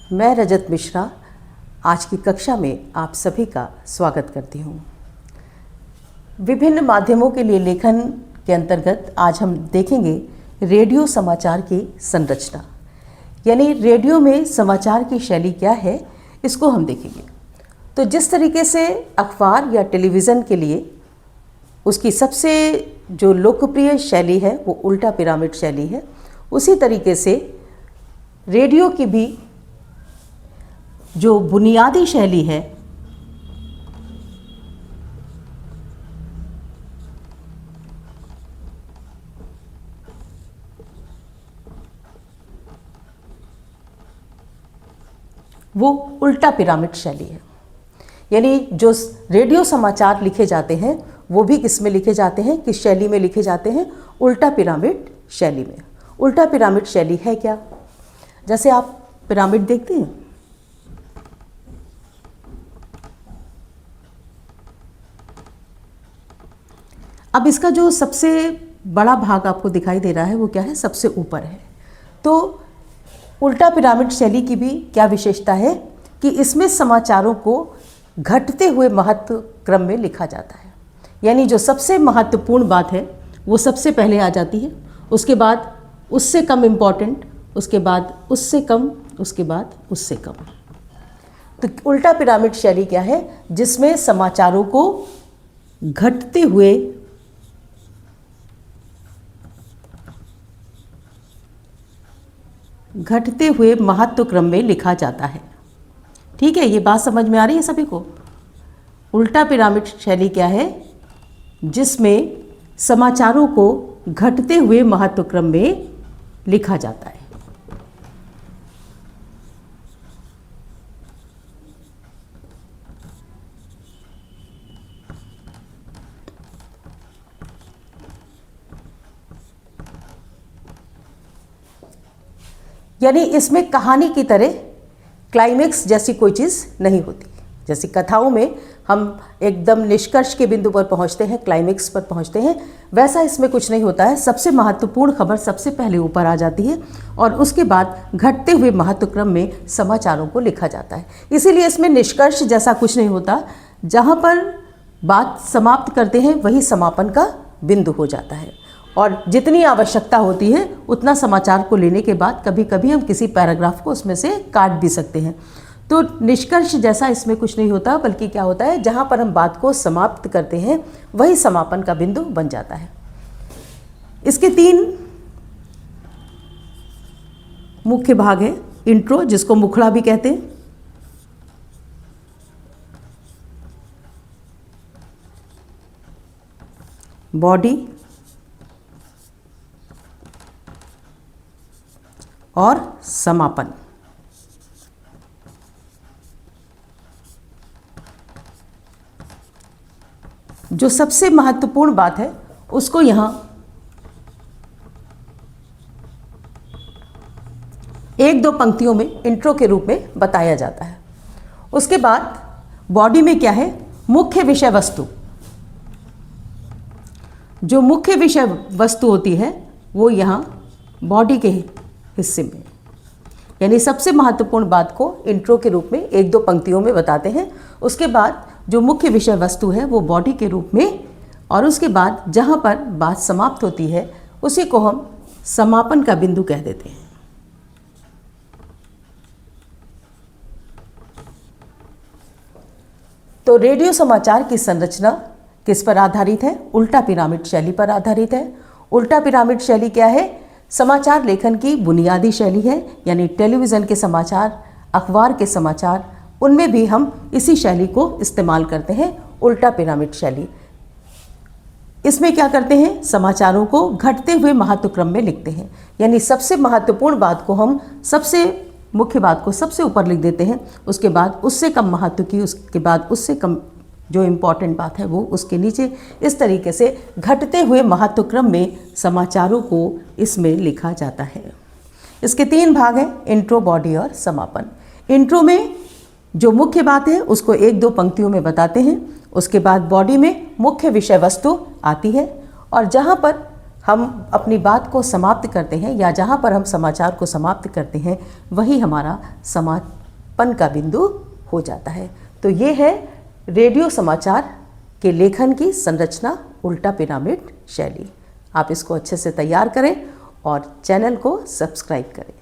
मैं रजत मिश्रा आज की कक्षा में आप सभी का स्वागत करती हूँ। विभिन्न माध्यमों के लिए लेखन के अंतर्गत आज हम देखेंगे रेडियो समाचार की संरचना, यानी रेडियो में समाचार की शैली क्या है, इसको हम देखेंगे। तो जिस तरीके से अखबार या टेलीविज़न के लिए उसकी सबसे जो लोकप्रिय शैली है वो उल्टा पिरामिड शैली है, उसी तरीके से रेडियो की भी जो बुनियादी शैली है वो उल्टा पिरामिड शैली है। यानी जो रेडियो समाचार लिखे जाते हैं वो भी किस में लिखे जाते हैं, किस शैली में लिखे जाते हैं? उल्टा पिरामिड शैली में। उल्टा पिरामिड शैली है क्या? जैसे आप पिरामिड देखते हैं, अब इसका जो सबसे बड़ा भाग आपको दिखाई दे रहा है वो क्या है? सबसे ऊपर है। तो उल्टा पिरामिड शैली की भी क्या विशेषता है कि इसमें समाचारों को घटते हुए महत्व क्रम में लिखा जाता है। यानी जो सबसे महत्वपूर्ण बात है वो सबसे पहले आ जाती है, उसके बाद उससे कम इम्पॉर्टेंट, उसके बाद उससे कम, उसके बाद उससे कम। तो उल्टा पिरामिड शैली क्या है? जिसमें समाचारों को घटते हुए महत्व क्रम में लिखा जाता है। ठीक है, ये बात समझ में आ रही है सभी को? उल्टा पिरामिड शैली क्या है? जिसमें समाचारों को घटते हुए महत्व क्रम में लिखा जाता है। यानी इसमें कहानी की तरह क्लाइमेक्स जैसी कोई चीज़ नहीं होती। जैसे कथाओं में हम एकदम निष्कर्ष के बिंदु पर पहुंचते हैं, क्लाइमेक्स पर पहुंचते हैं, वैसा इसमें कुछ नहीं होता है। सबसे महत्वपूर्ण खबर सबसे पहले ऊपर आ जाती है और उसके बाद घटते हुए महत्व क्रम में समाचारों को लिखा जाता है। इसीलिए इसमें निष्कर्ष जैसा कुछ नहीं होता। जहाँ पर बात समाप्त करते हैं वही समापन का बिंदु हो जाता है। और जितनी आवश्यकता होती है उतना समाचार को लेने के बाद कभी कभी हम किसी पैराग्राफ को उसमें से काट भी सकते हैं। तो निष्कर्ष जैसा इसमें कुछ नहीं होता, बल्कि क्या होता है, जहाँ पर हम बात को समाप्त करते हैं वही समापन का बिंदु बन जाता है। इसके 3 मुख्य भाग हैं। इंट्रो, जिसको मुखड़ा भी कहते हैं, बॉडी और समापन। जो सबसे महत्वपूर्ण बात है उसको यहाँ एक दो पंक्तियों में इंट्रो के रूप में बताया जाता है। उसके बाद बॉडी में क्या है? मुख्य विषय वस्तु। जो मुख्य विषय वस्तु होती है वो यहाँ बॉडी के हिस्से में, यानी सबसे महत्वपूर्ण बात को इंट्रो के रूप में एक दो पंक्तियों में बताते हैं। उसके बाद जो मुख्य विषय वस्तु है वो बॉडी के रूप में, और उसके बाद जहाँ पर बात समाप्त होती है उसी को हम समापन का बिंदु कह देते हैं। तो रेडियो समाचार की संरचना किस पर आधारित है? उल्टा पिरामिड शैली पर आधारित है। उल्टा पिरामिड शैली क्या है? समाचार लेखन की बुनियादी शैली है। यानी टेलीविज़न के समाचार, अखबार के समाचार, उनमें भी हम इसी शैली को इस्तेमाल करते हैं, उल्टा पिरामिड शैली। इसमें क्या करते हैं? समाचारों को घटते हुए महत्व क्रम में लिखते हैं। यानी सबसे महत्वपूर्ण बात को हम सबसे मुख्य बात को सबसे ऊपर लिख देते हैं, उसके बाद उससे कम महत्व की, उसके बाद उससे कम जो इम्पॉर्टेंट बात है वो उसके नीचे। इस तरीके से घटते हुए महत्व क्रम में समाचारों को इसमें लिखा जाता है। इसके 3 भाग हैं, इंट्रो, बॉडी और समापन। इंट्रो में जो मुख्य बात है उसको एक दो पंक्तियों में बताते हैं। उसके बाद बॉडी में मुख्य विषय वस्तु आती है, और जहाँ पर हम अपनी बात को समाप्त करते हैं या जहाँ पर हम समाचार को समाप्त करते हैं वही हमारा पन का बिंदु हो जाता है। तो ये है रेडियो समाचार के लेखन की संरचना उल्टा पिरामिड शैली। आप इसको अच्छे से तैयार करें और चैनल को सब्सक्राइब करें।